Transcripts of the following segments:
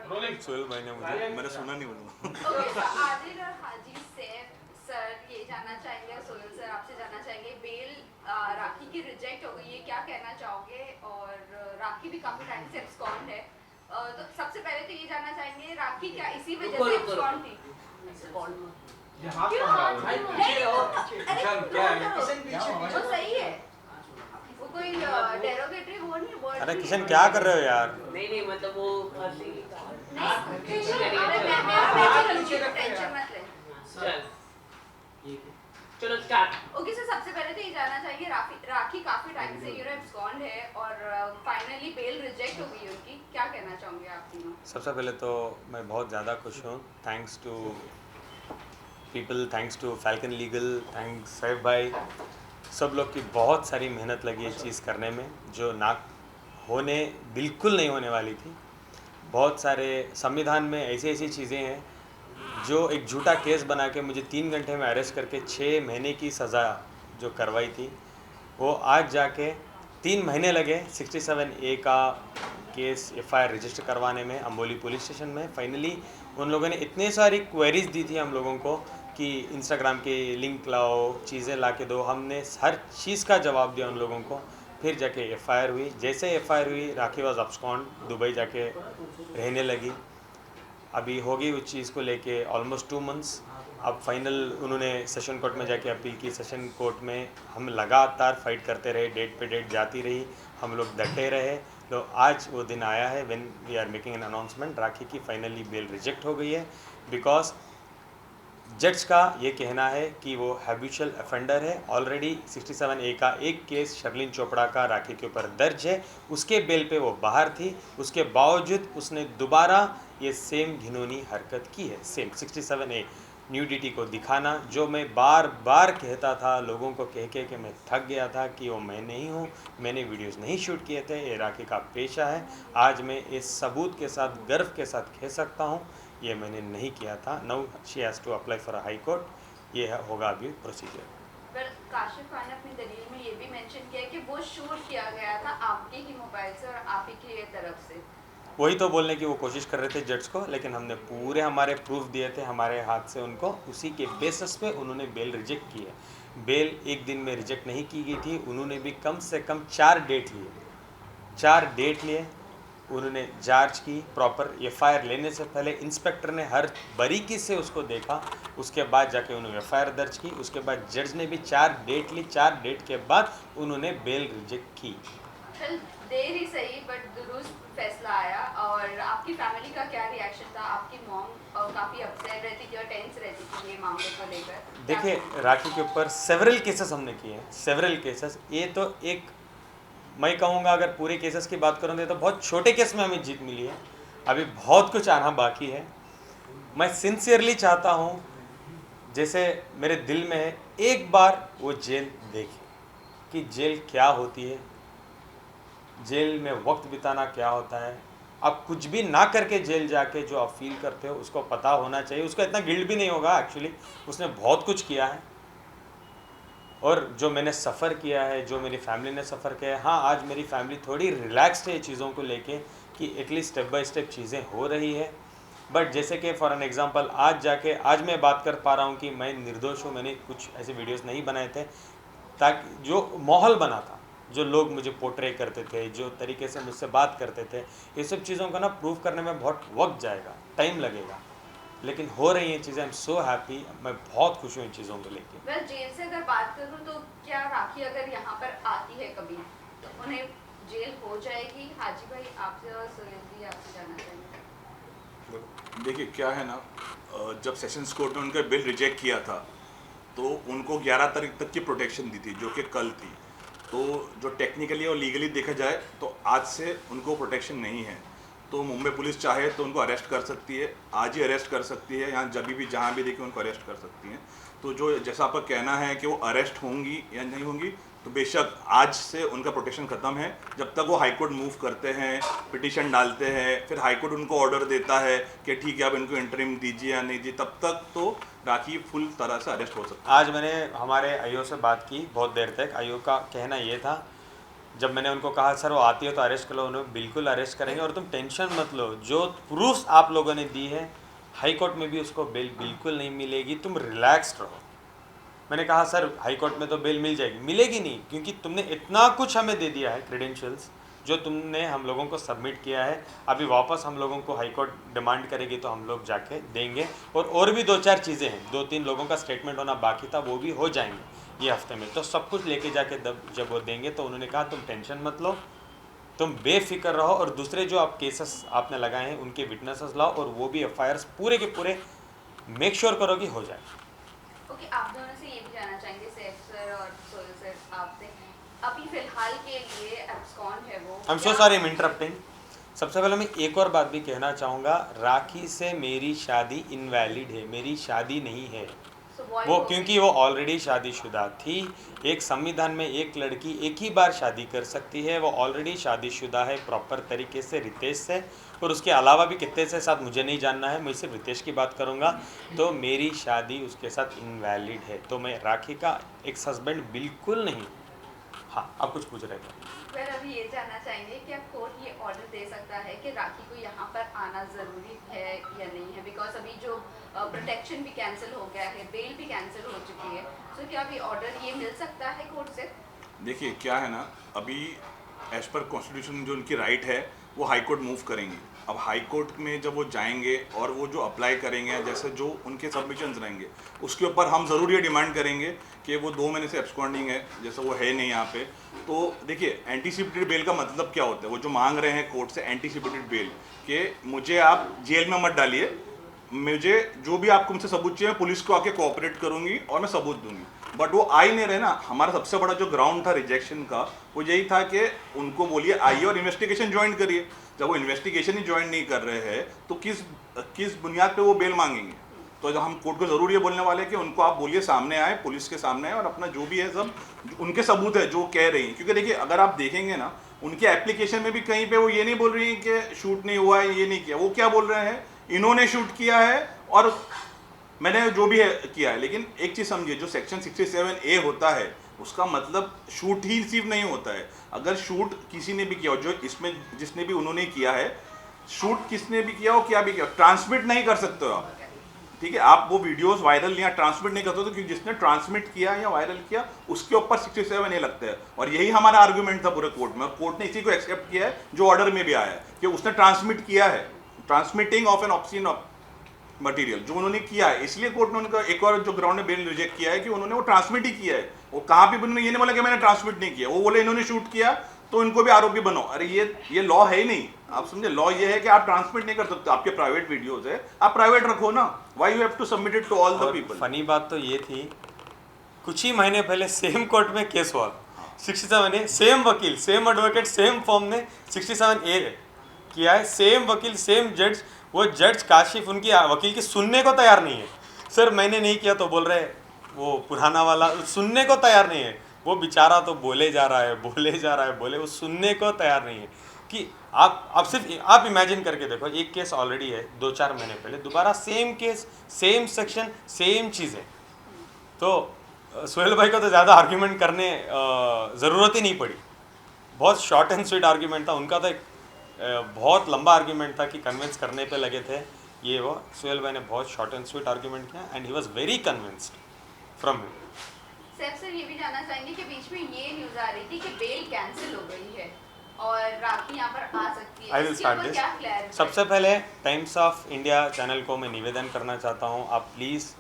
सोहेल भाई ने मुझे, मैंने सुना नहीं बोलूँ। ओके, तो आदिल और हाजी से सर ये जानना चाहेंगे, और सोहेल सर आपसे जानना चाहेंगे, बेल राखी की रिजेक्ट हो गई है, क्या कहना चाहोगे? और राखी भी काफी टाइम से एब्सकॉन्ड है, तो सबसे पहले तो ये जानना चाहेंगे, राखी क्या इसी वजह से एब्सकॉन्ड थी? क्यों? वो सही है, वो कोई डेरोगेटरी वो नहीं है, वर्ड अरे नहीं किशन है। क्या कर रहे हो यार? नहीं मतलब वो टेंशन मत ले। चलो स्टार्ट। ओके सर, सबसे पहले तो ये जानना चाहिए, राखी काफी टाइम से एब्सकॉन्ड है और फाइनली बेल रिजेक्ट हो गई है उनकी, क्या कहना चाहोगे आप तीनों? सबसे पहले तो मैं बहुत ज़्यादा खुश हूँ। Thanks to people, thanks to Falcon Legal, thanks Saif भाई, सब लोग की बहुत सारी मेहनत लगी है चीज़ करने में, जो ना होने बिल्कुल नहीं होने वाली थी। बहुत सारे संविधान में ऐसी ऐसी चीज़ें हैं जो एक झूठा केस बना के मुझे 3 घंटे में अरेस्ट करके 6 महीने की सज़ा जो करवाई थी, वो आज जाके 3 महीने लगे 67A का केस FIR रजिस्टर करवाने में अम्बोली पुलिस स्टेशन में। फाइनली उन लोगों ने इतने सारी क्वेरीज दी थी हम लोगों को कि इंस्टाग्राम के लिंक लाओ, चीज़ें ला के दो, हमने हर चीज़ का जवाब दिया उन लोगों को। फिर जाके FIR हुई। जैसे FIR हुई, राखी वाज अब्सकॉन्ड, दुबई जाके रहने लगी। अभी होगी उस चीज़ को लेके ऑलमोस्ट 2 मंथ्स। अब फाइनल उन्होंने सेशन कोर्ट में जाके अपील की। सेशन कोर्ट में हम लगातार फाइट करते रहे, डेट पे डेट जाती रही, हम लोग डटे रहे। तो आज वो दिन आया है when we are making an announcement, Rakhi की फाइनली बेल रिजेक्ट हो गई है बिकॉज जज का ये कहना है कि वो हैबिचुअल ऑफेंडर है। ऑलरेडी 67A का एक केस शर्लिन चोपड़ा का राखी के ऊपर दर्ज है, उसके बेल पे वो बाहर थी, उसके बावजूद उसने दोबारा ये सेम घिनौनी हरकत की है। सेम 67A न्यूडिटी को दिखाना, जो मैं बार बार कहता था लोगों को कह के कि मैं थक गया था कि वो मैं नहीं हूँ, मैंने वीडियोस नहीं शूट किए थे, ये राखी का पेशा है। आज मैं इस सबूत के साथ गर्व के साथ कह सकता हूँ ये मैंने नहीं किया था। Now she has to apply for a high court, ये होगा अभी प्रोसीजर। पर काशिफ खान ने अपनी दलील में ये भी मेंशन किया कि वो शूट किया गया था आपके ही मोबाइल से और आप ही की तरफ से। वही तो बोलने की वो कोशिश कर रहे थे जज को, लेकिन हमने पूरे हमारे प्रूफ दिए थे हमारे हाथ से उनको, उसी के बेसिस पे उन्होंने बेल रिजेक्ट की है। बेल एक दिन में रिजेक्ट नहीं की गई थी, उन्होंने भी कम से कम 4 डेट लिए, 4 डेट लिए। उन्होंने जांच की प्रॉपर, FIR लेने से पहले इंस्पेक्टर ने हर बारीकी से उसको देखा, उसके बाद जाके उन्होंने FIR दर्ज की। उसके बाद जज ने भी 4 डेट ली, 4 डेट के बाद उन्होंने बेल रिजेक्ट की। चल देर ही सही बट दुरुस्त फैसला आया। और आपकी फैमिली का क्या रिएक्शन था? आपकी मॉम काफ़ी अपसेट रहती थी और टेंस रहती थी ये मामले को लेकर। देखिए, राखी के ऊपर सेवरल केसेस हमने किए हैं, सेवरल केसेस। ये तो एक, मैं कहूँगा अगर पूरे केसेस की बात करूँ तो बहुत छोटे केस में हमें जीत मिली है, अभी बहुत कुछ आना बाकी है। मैं सिंसियरली चाहता हूँ, जैसे मेरे दिल में है, एक बार वो जेल देखे कि जेल क्या होती है, जेल में वक्त बिताना क्या होता है। आप कुछ भी ना करके जेल जाके जो आप फील करते हो उसको पता होना चाहिए। उसको इतना गिल्ट भी नहीं होगा, एक्चुअली उसने बहुत कुछ किया है। और जो मैंने सफ़र किया है, जो मेरी फैमिली ने सफ़र किया है, हाँ आज मेरी फैमिली थोड़ी रिलैक्स्ड है चीज़ों को लेके कि एटलीस्ट स्टेप बाय स्टेप चीज़ें हो रही है। बट जैसे कि फॉर एन एग्जांपल आज मैं बात कर पा रहा हूँ कि मैं निर्दोष हूँ, मैंने कुछ ऐसे वीडियोस नहीं बनाए थे, ताकि जो माहौल बना था, जो लोग मुझे पोर्ट्रे करते थे, जो तरीके से मुझसे बात करते थे, ये सब चीज़ों का ना प्रूव करने में बहुत वक्त जाएगा, टाइम लगेगा, लेकिन हो रही हैं चीज़ें। आई एम सो हैप्पी, मैं बहुत खुश हूँ इन चीज़ों को लेके। वेल, जेल से अगर बात करूँ तो क्या राखी अगर यहाँ पर आती है कभी तो उन्हें जेल हो जाएगी? हाजी भाई आपसे और सुनील जी आपसे जानना चाहेंगे। देखिए क्या है ना, जब सेशंस कोर्ट ने उनका बिल रिजेक्ट किया था तो उनको 11 तारीख तक की प्रोटेक्शन दी थी, जो कि कल थी। तो जो टेक्निकली और लीगली देखा जाए तो आज से उनको प्रोटेक्शन नहीं है। तो मुंबई पुलिस चाहे तो उनको अरेस्ट कर सकती है, आज ही अरेस्ट कर सकती है, यहाँ जब भी जहाँ भी देखे उनको अरेस्ट कर सकती हैं। तो जो जैसा आपका कहना है कि वो अरेस्ट होंगी या नहीं होंगी, तो बेशक आज से उनका प्रोटेक्शन ख़त्म है। जब तक वो हाई कोर्ट मूव करते हैं, पिटीशन डालते हैं, फिर हाई कोर्ट उनको ऑर्डर देता है कि ठीक है अब इनको इंटरिम दीजिए या नहीं दीजिए, तब तक तो राखी फुल तरह से अरेस्ट हो सकती है। आज मैंने हमारे आईओ से बात की बहुत देर तक। आईओ का कहना ये था, जब मैंने उनको कहा सर वो आती है तो अरेस्ट कर लो, उन्होंने बिल्कुल अरेस्ट करेंगे और तुम टेंशन मत लो, जो प्रूफ्स आप लोगों ने दी है हाई कोर्ट में भी उसको बेल बिल्कुल नहीं मिलेगी, तुम रिलैक्स्ड रहो। मैंने कहा सर हाई कोर्ट में तो बेल मिल जाएगी, मिलेगी नहीं, क्योंकि तुमने इतना कुछ हमें दे दिया है, क्रेडेंशियल्स जो तुमने हम लोगों को सबमिट किया है। अभी वापस हम लोगों को हाई कोर्ट डिमांड करेगी तो हम लोग जाके देंगे, और भी 2-4 चीज़ें हैं, 2-3 लोगों का स्टेटमेंट होना बाकी था, वो भी हो जाएंगे ये हफ्ते में। तो सब कुछ लेके जाके जब वो देंगे तो उन्होंने कहा तुम टेंशन मत लो, तुम बेफिक्र रहो, और दूसरे जो आप केसेस आपने लगाए हैं उनके विटनेसेस लाओ, और वो भी एफआईआर्स पूरे के पूरे मेक श्योर करो कि हो जाए। ओके, आप दोनों से ये भी जानना चाहेंगे सैफ सर और सोहेल सर आपसे, अभी फिलहाल के लिए एब्सकॉन है वो। I am so sorry, I am interrupting. सबसे पहले मैं एक और बात भी कहना चाहूँगा, राखी से मेरी शादी इनवैलिड है, मेरी शादी नहीं है वो, क्योंकि वो ऑलरेडी शादीशुदा थी। एक संविधान में एक लड़की एक ही बार शादी कर सकती है, वो ऑलरेडी शादीशुदा है प्रॉपर तरीके से रितेश से, और उसके अलावा भी कितने से साथ मुझे नहीं जानना है, मैं सिर्फ रितेश की बात करूँगा। तो मेरी शादी उसके साथ इनवैलिड है, तो मैं राखी का एक्स हस्बैंड बिल्कुल नहीं। हाँ, आप कुछ पूछ रहे थे? फिर अभी ये जानना चाहेंगे कि अब कोर्ट ये ऑर्डर दे सकता है कि राखी को यहाँ पर आना ज़रूरी है या नहीं है, बिकॉज अभी जो प्रोटेक्शन भी कैंसिल हो गया है, बेल भी कैंसिल हो चुकी है, तो क्या अभी ऑर्डर ये मिल सकता है कोर्ट से? देखिए क्या है ना, अभी एज पर कॉन्स्टिट्यूशन जो उनकी राइट है वो हाई कोर्ट मूव करेंगे। अब हाई कोर्ट में जब वो जाएंगे और वो जो अप्लाई करेंगे, जैसे जो उनके सबमिशंस रहेंगे उसके ऊपर हम ज़रूर ये डिमांड करेंगे कि वो 2 महीने से एब्सकॉन्डिंग है, जैसे वो है नहीं यहाँ पे। तो देखिए एंटीसिपेटेड बेल का मतलब क्या होता है, वो जो मांग रहे हैं कोर्ट से एंटीसिपेटेड बेल, कि मुझे आप जेल में मत डालिए, मुझे जो भी आपको मुझसे सबूत चाहिए पुलिस को आके कोऑपरेट करूंगी और मैं सबूत दूंगी। बट वो आ ही नहीं रहे ना। हमारा सबसे बड़ा जो ग्राउंड था रिजेक्शन का वो यही था कि उनको बोलिए आइए और इन्वेस्टिगेशन ज्वाइन करिए। जब वो इन्वेस्टिगेशन ही ज्वाइन नहीं कर रहे हैं तो किस बुनियाद पे वो बेल मांगेंगे? तो जब हम कोर्ट को ज़रूर ये बोलने वाले हैं कि उनको आप बोलिए सामने आए, पुलिस के सामने आए और अपना जो भी है सब उनके सबूत है जो कह रही हैं। क्योंकि देखिए अगर आप देखेंगे ना उनके एप्लीकेशन में भी कहीं पे वो ये नहीं बोल रही हैं कि शूट नहीं हुआ है, ये नहीं किया। वो क्या बोल रहे हैं, इन्होंने शूट किया है और मैंने जो भी है किया है। लेकिन एक चीज़ समझिए, जो सेक्शन 67A होता है उसका मतलब शूट ही रिसीव नहीं होता है। अगर शूट किसी ने भी किया हो, जो इसमें जिसने भी उन्होंने किया है, शूट किसने भी किया हो, क्या भी किया हो, ट्रांसमिट नहीं कर सकते हो आप। ठीक है, आप वो वीडियोस वायरल या ट्रांसमिट नहीं करते हो, तो क्योंकि जिसने ट्रांसमिट किया या वायरल किया उसके ऊपर 67A लगता है। और यही हमारा आर्गुमेंट था पूरे कोर्ट में, और कोर्ट ने इसी को एक्सेप्ट किया है जो ऑर्डर में भी आया है कि उसने ट्रांसमिट किया है, transmitting of an obscene material जो उन्होंने किया है। इसलिए कोर्ट ने उनका एक और जो ग्राउंड में बेल रिजेक्ट किया है कि उन्होंने वो ट्रांसमिट ही किया है। वो कहाँ भी उन्होंने ये नहीं बोला कि मैंने ट्रांसमिट नहीं किया, वो बोले इन्होंने शूट किया तो इनको भी आरोपी बनो। अरे ये लॉ है ही नहीं, आप समझे। लॉ ये है कि आप ट्रांसमिट नहीं कर सकते, आपके प्राइवेट वीडियोस है, आप प्राइवेट रखो ना। Why you have to submit it to all the people. Funny बात तो ये थी, कुछ ही महीने पहले सेम कोर्ट में केस हुआ, 67A, सेम वकील, सेम एडवोकेट, सेम फॉर्म ने 67A किया है, सेम वकील, सेम जज। वो जज काशिफ उनकी वकील की सुनने को तैयार नहीं है। सर मैंने नहीं किया तो बोल रहे वो पुराना वाला सुनने को तैयार नहीं है। वो बेचारा तो बोले जा रहा है, वो सुनने को तैयार नहीं है। कि आप सिर्फ आप इमेजिन करके देखो, एक केस ऑलरेडी है 2-4 महीने पहले, दोबारा same case, same section, same चीज़ें। तो सोहेल भाई को तो ज़्यादा आर्ग्यूमेंट करने ज़रूरत ही नहीं पड़ी, बहुत शॉर्ट एंड स्वीट आर्ग्यूमेंट था उनका। तो एक बहुत लंबा आर्ग्यूमेंट था कि कन्विंस करने पे लगे थे ये वो। सोहेल भाई ने बहुत शॉर्ट एंड स्वीट आर्ग्यूमेंट किया and he was very convinced from him. Saif sir ये भी जानना चाहेंगे कि बीच में ये न्यूज़ आ रही थी कि बेल कैंसिल हो गई है और राखी यहाँ पर आ सकती है, आई विल इसके स्टार्ट ऊपर दिस। क्या क्लैरिटी? सबसे पहले टाइम्स ऑफ इंडिया चैनल को मैं निवेदन करना चाहता हूँ, आप प्लीज़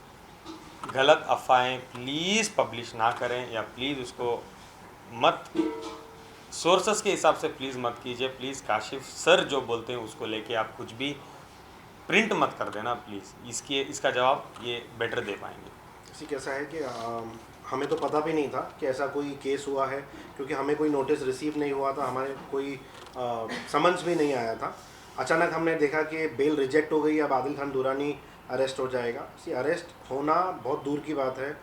गलत अफवाहें प्लीज़ पब्लिश ना करें, या प्लीज़ उसको मत सोर्सेस के हिसाब से प्लीज़ मत कीजिए। प्लीज़ काशिफ सर जो बोलते हैं उसको लेके आप कुछ भी प्रिंट मत कर देना प्लीज़। इसका जवाब ये बेटर दे पाएंगे। इसी कैसा है कि हमें तो पता भी नहीं था कि ऐसा कोई केस हुआ है, क्योंकि हमें कोई नोटिस रिसीव नहीं हुआ था, हमारे कोई समन्स भी नहीं आया था। अचानक हमने देखा कि बेल रिजेक्ट हो गई, अब आदिल खान दुरानी अरेस्ट हो जाएगा। अरेस्ट होना बहुत दूर की बात है,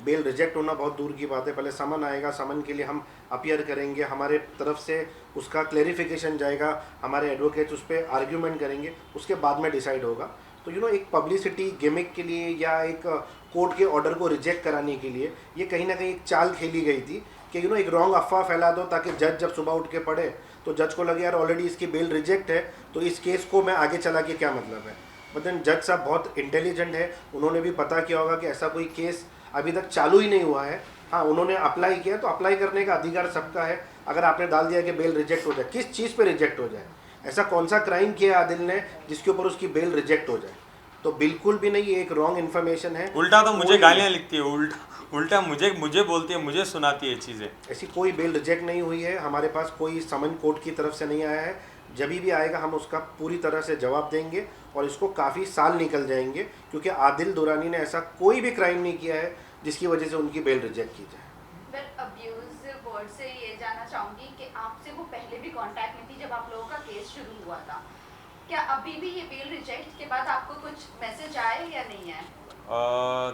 बेल रिजेक्ट होना बहुत दूर की बात है। पहले समन आएगा, समन के लिए हम अपीयर करेंगे, हमारे तरफ से उसका क्लेरिफिकेशन जाएगा, हमारे एडवोकेट्स उस पर आर्ग्यूमेंट करेंगे, उसके बाद में डिसाइड होगा। तो एक पब्लिसिटी गिमिक के लिए या एक कोर्ट के ऑर्डर को रिजेक्ट कराने के लिए ये कहीं ना कहीं एक चाल खेली गई थी कि एक रॉन्ग अफवाह फैला दो ताकि जज जब सुबह उठ के पढ़े तो जज को लगे यार ऑलरेडी इसकी बेल रिजेक्ट है, तो इस केस को मैं आगे चला के क्या मतलब है। मतलब जज साहब बहुत इंटेलिजेंट है, उन्होंने भी पता किया होगा कि ऐसा कोई केस अभी तक चालू ही नहीं हुआ है। हाँ, उन्होंने अप्लाई किया तो अप्लाई करने का अधिकार सबका है। अगर आपने डाल दिया कि बेल रिजेक्ट हो जाए, किस चीज़ पे रिजेक्ट हो जाए, ऐसा कौन सा क्राइम किया आदिल ने जिसके ऊपर उसकी बेल रिजेक्ट हो जाए। तो बिल्कुल भी नहीं, ये एक रॉन्ग इन्फॉर्मेशन है। उल्टा तो मुझे कोई- गालियाँ लिखती है, उल्टा मुझे बोलती है, मुझे सुनाती है चीज़ें। ऐसी कोई बेल रिजेक्ट नहीं हुई है, हमारे पास कोई समन कोर्ट की तरफ से नहीं आया है। जब भी आएगा हम उसका पूरी तरह से जवाब देंगे और इसको काफ़ी साल निकल जाएंगे, क्योंकि आदिल दुरानी ने ऐसा कोई भी क्राइम नहीं किया है जिसकी वजह से उनकी बेल रिजेक्ट की जाए। बट अब्यूज वर्ड से ये जानना चाहूँगी कि आपसे वो पहले भी कांटेक्ट में थी जब आप लोगों का केस शुरू हुआ था, क्या अभी भी ये बेल रिजेक्ट के बाद आपको कुछ मैसेज आए या नहीं आए?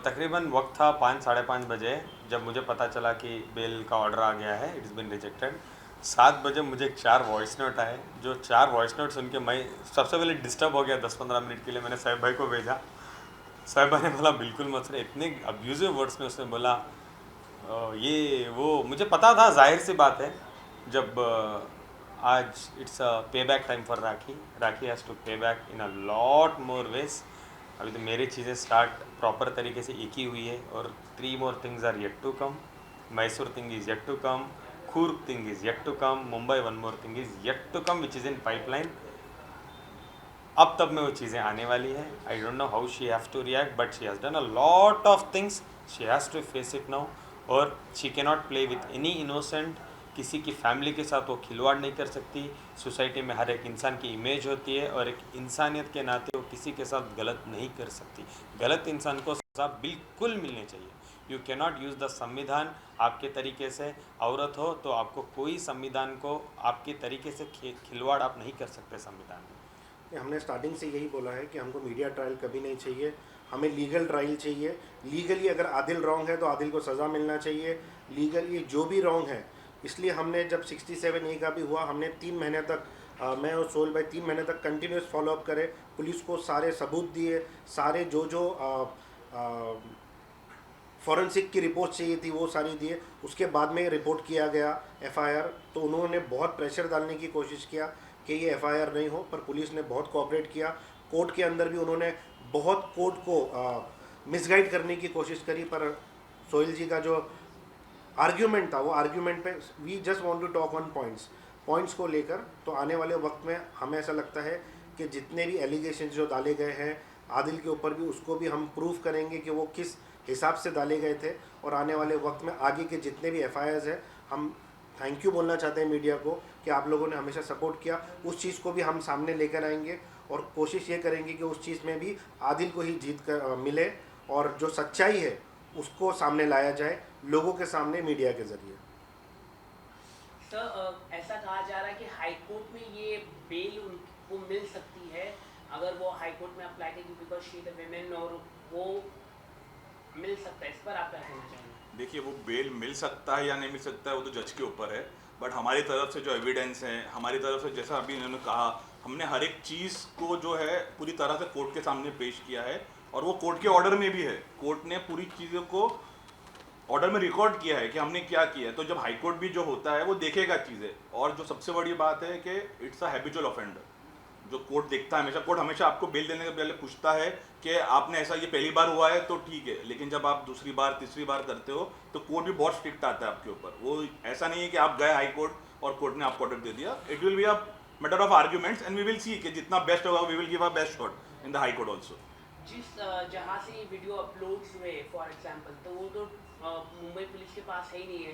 तकरीबन वक्त था 5 साढ़े 5 बजे जब मुझे पता चला कि बेल का ऑर्डर आ गया है, इट्स बिन रिजेक्टेड। 7 बजे मुझे 4 वॉइस नोट आए, जो 4 वॉइस नोट सुन के मैं सबसे पहले डिस्टर्ब हो गया। 10-15 मिनट के लिए मैंने साहिब भाई को भेजा। साहिब भाई ने बोला बिल्कुल मत सुने, इतने अब्यूजिव वर्ड्स में उसने बोला ये वो। मुझे पता था, जाहिर सी बात है, जब आज it's a pay back time for Rakhi has to pay back in a lot more ways. अभी तो मेरी चीज़ें स्टार्ट प्रॉपर तरीके से एक ही हुई है और 3 more things are yet to come. Mysore thing is yet to come, Coorg thing is yet to come, Mumbai one more thing is yet to come which is in pipeline. अब तब में वो चीज़ें आने वाली है। I don't know how she have to react, but she has done a lot of things, she has to face it now. और she can not play with any innocent. किसी की फैमिली के साथ वो खिलवाड़ नहीं कर सकती। सोसाइटी में हर एक इंसान की इमेज होती है और एक इंसानियत के नाते वो किसी के साथ गलत नहीं कर सकती। गलत इंसान को सज़ा बिल्कुल मिलनी चाहिए। You can not use the संविधान आपके तरीके से। औरत हो तो आपको कोई संविधान को आपके तरीके से खिलवाड़ आप नहीं कर सकते संविधान में। हमने स्टार्टिंग से यही बोला है कि हमको मीडिया ट्रायल कभी नहीं चाहिए, हमें लीगल ट्रायल चाहिए। लीगली अगर आदिल रॉन्ग है तो आदिल को सज़ा मिलना चाहिए। लीगली जो भी रॉन्ग है, इसलिए हमने जब 67A का भी हुआ, हमने 3 महीने तक मैं और सोहेल भाई 3 महीने तक कंटिन्यूस फॉलोअप करे, पुलिस को सारे सबूत दिए, सारे जो फॉरेंसिक की रिपोर्ट चाहिए थी वो सारी दिए। उसके बाद में रिपोर्ट किया गया FIR। तो उन्होंने बहुत प्रेशर डालने की कोशिश किया कि ये FIR नहीं हो, पर पुलिस ने बहुत कोऑपरेट किया। कोर्ट के अंदर भी उन्होंने बहुत कोर्ट को मिसगाइड करने की कोशिश करी, पर सोहेल जी का जो आर्ग्यूमेंट था वो आर्ग्यूमेंट पे we just want to talk on points को लेकर। तो आने वाले वक्त में हमें ऐसा लगता है कि जितने भी एलिगेशंस जो डाले गए हैं आदिल के ऊपर भी, उसको भी हम प्रूव करेंगे कि वो किस हिसाब से डाले गए थे। और आने वाले वक्त में आगे के जितने भी FIRs हैं, हम थैंक यू बोलना चाहते हैं मीडिया को कि आप लोगों ने हमेशा सपोर्ट किया। उस चीज़ को भी हम सामने लेकर आएंगे और कोशिश ये करेंगे कि उस चीज़ में भी आदिल को ही जीत कर मिले और जो सच्चाई है उसको सामने लाया जाए लोगों के सामने मीडिया के ज़रिए। सर ऐसा कहा जा रहा है कि हाई कोर्ट में ये बेल उनको मिल सकती है अगर वो हाई कोर्ट में अप्लाई करेगी, because she is a women, और वो मिल सकता है। इस पर आप क्या कहना चाहेंगे? देखिए, वो बेल मिल सकता है या नहीं मिल सकता है वो तो जज के ऊपर है, बट हमारी तरफ से जो एविडेंस है, हमारी तरफ से जैसा अभी इन्होंने कहा, हमने हर एक चीज़ को जो है पूरी तरह से कोर्ट के सामने पेश किया है और वो कोर्ट के ऑर्डर में भी है। कोर्ट ने पूरी चीज़ों को ऑर्डर में रिकॉर्ड किया है कि हमने क्या किया है। तो जब हाई कोर्ट भी जो होता है वो देखेगा चीज़ें। और जो सबसे बड़ी बात है कि इट्स अ हैबिचुअल ऑफेंडर, जो कोर्ट देखता है हमेशा। कोर्ट हमेशा आपको बेल देने से पहले पूछता है कि आपने ऐसा ये पहली बार हुआ है तो ठीक है, लेकिन जब आप दूसरी बार तीसरी बार करते हो तो कोर्ट भी बहुत स्ट्रिक्ट आता है आपके ऊपर। वो ऐसा नहीं है कि आप गए हाई कोर्ट और कोर्ट ने आपको ऑर्डर दे दिया। It will be a matter of arguments and we will see कि जितना बेस्ट होगा we will give a best shot in the high court also. जिस जहाँ से ये वीडियो अपलोड्स हुए फॉर एग्जांपल, तो वो तो मुंबई पुलिस के पास है ही नहीं है।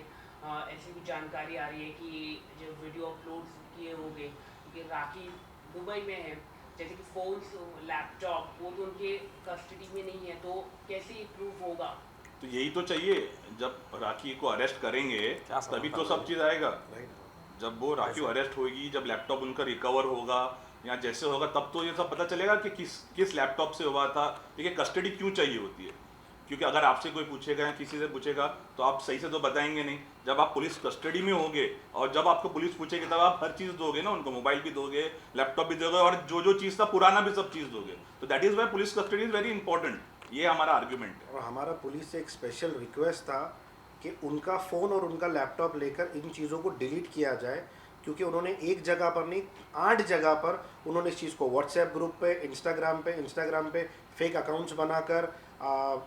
ऐसी भी जानकारी आ रही है कि जो वीडियो अपलोड्स किए होंगे, क्योंकि राखी दुबई में है, जैसे कि फ़ोन्स, लैपटॉप, वो तो उनके कस्टडी में नहीं है, तो कैसे प्रूफ होगा? तो यही तो चाहिए, जब राखी को अरेस्ट करेंगे तभी तो सब चीज़ आएगा। जब वो राखी अरेस्ट होगी, जब लैपटॉप उनका रिकवर होगा या जैसे होगा, तब तो ये सब पता चलेगा कि किस लैपटॉप से हुआ था। देखिए, कस्टडी क्यों चाहिए होती है, क्योंकि अगर आपसे कोई पूछेगा या किसी से पूछेगा तो आप सही से तो बताएंगे नहीं। जब आप पुलिस कस्टडी में होंगे और जब आपको पुलिस पूछेगी तब आप हर चीज़ दोगे ना उनको, मोबाइल भी दोगे, लैपटॉप भी दोगे और जो चीज़ था पुराना भी सब चीज़ दोगे। तो that is why police custody is very important. ये हमारा आर्ग्यूमेंट है। और हमारा पुलिस से एक स्पेशल रिक्वेस्ट था कि उनका फ़ोन और उनका लैपटॉप लेकर इन चीज़ों को डिलीट किया जाए, क्योंकि उन्होंने एक जगह पर नहीं 8 जगह पर उन्होंने इस चीज़ को व्हाट्सएप ग्रुप पे, इंस्टाग्राम पे फेक अकाउंट्स बनाकर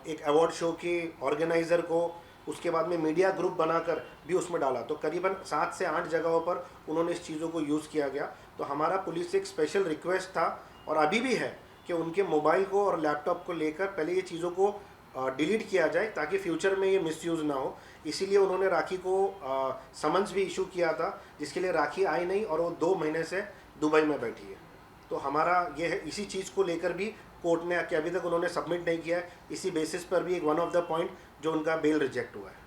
एक अवार्ड शो के ऑर्गेनाइज़र को, उसके बाद में मीडिया ग्रुप बनाकर भी उसमें डाला। तो करीबन 7 से 8 जगहों पर उन्होंने इस चीज़ों को यूज़ किया गया। तो हमारा पुलिस से एक स्पेशल रिक्वेस्ट था और अभी भी है कि उनके मोबाइल को और लैपटॉप को लेकर पहले ये चीज़ों को डिलीट किया जाए ताकि फ्यूचर में ये मिसयूज़ ना हो। इसीलिए उन्होंने राखी को समन्स भी इशू किया था, जिसके लिए राखी आई नहीं और वो 2 महीने से दुबई में बैठी है। तो हमारा ये है, इसी चीज़ को लेकर भी कोर्ट ने कि अभी तक उन्होंने सबमिट नहीं किया है, इसी बेसिस पर भी एक वन ऑफ द पॉइंट जो उनका बेल रिजेक्ट हुआ है।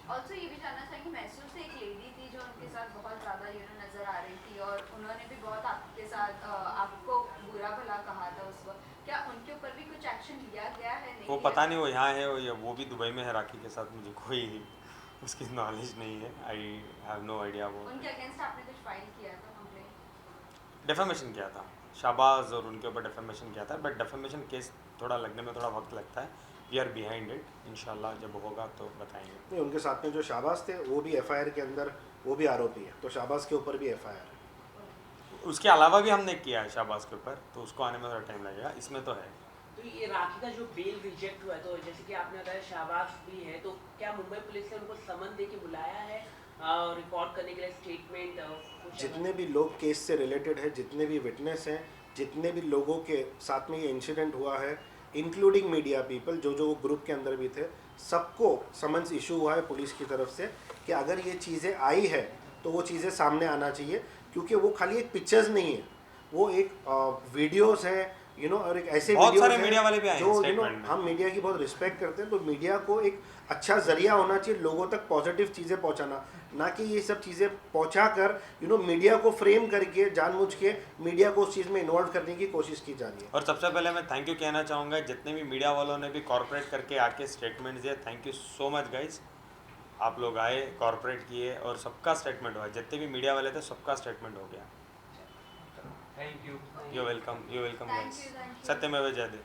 ऑल्सो ये भी जानना चाहेंगे, मैसूर से एक लेडी थी जो उनके साथ बहुत ज़्यादा नज़र आ रही थी और उन्होंने भी बहुत आपके साथ आपको बुरा भला कहा था उस वक्त, क्या उनके ऊपर भी कुछ एक्शन लिया गया है? नहीं वो पता नहीं, वो यहाँ है वो भी दुबई में है राखी के साथ, मुझे कोई उसकी नॉलेज नहीं है। I have no idea. वो उनके अगेंस्ट आपने कुछ फाइल किया था कंप्लेंट? डेफेमेशन किया था शाहबाज और उनके ऊपर डेफेमेशन किया था, बट डेफेमेशन केस थोड़ा लगने में थोड़ा वक्त लगता है। वी आर बिहाइंड इट, इंशाल्लाह जब होगा तो बताएंगे। नहीं, उनके साथ में जो शाहबाज थे वो भी एफआईआर के अंदर वो भी आरोपी है, तो शाहबाज के ऊपर भी एफआईआर है। उसके अलावा भी हमने किया है शाहबाज के ऊपर, तो उसको आने में थोड़ा टाइम लगेगा, इसमें तो है। तो ये राखी का जो बेल रिजेक्ट हुआ है, तो जैसे कि आपने बताया शाहबाज भी है, तो क्या मुंबई पुलिस ने उनको समन दे के बुलाया है रिकॉर्ड करने के लिए स्टेटमेंट? जितने भी लोग केस से रिलेटेड है, जितने भी विटनेस हैं, जितने भी लोगों के साथ में ये इंसिडेंट हुआ है, इंक्लूडिंग मीडिया पीपल जो जो ग्रुप के अंदर भी थे, सबको समन्स इशू हुआ है पुलिस की तरफ से कि अगर ये चीज़ें आई है तो वो चीज़ें सामने आना चाहिए, क्योंकि वो खाली एक पिक्चर्स नहीं है, वो एक वीडियोस हैं, और एक ऐसे बहुत वीडियोस सारे मीडिया वाले भी आए हैं जो स्टेटमेंट में। हम मीडिया की बहुत रिस्पेक्ट करते हैं, तो मीडिया को एक अच्छा जरिया होना चाहिए लोगों तक पॉजिटिव चीज़ें पहुंचाना, ना कि ये सब चीज़ें पहुंचाकर मीडिया को फ्रेम करके जानबूझ के मीडिया को उस चीज़ में इन्वॉल्व करने की कोशिश की जा रही है। और सबसे पहले मैं थैंक यू कहना चाहूँगा जितने भी मीडिया वालों ने भी कॉर्पोरेट करके आके स्टेटमेंट दिए, thank you so much guys. आप लोग आए, कॉर्पोरेट किए और सबका स्टेटमेंट हुआ, जितने भी मीडिया वाले थे सबका स्टेटमेंट हो गया। Thank you. You welcome Thank you, guys. thank you. सत्यमेव जयते।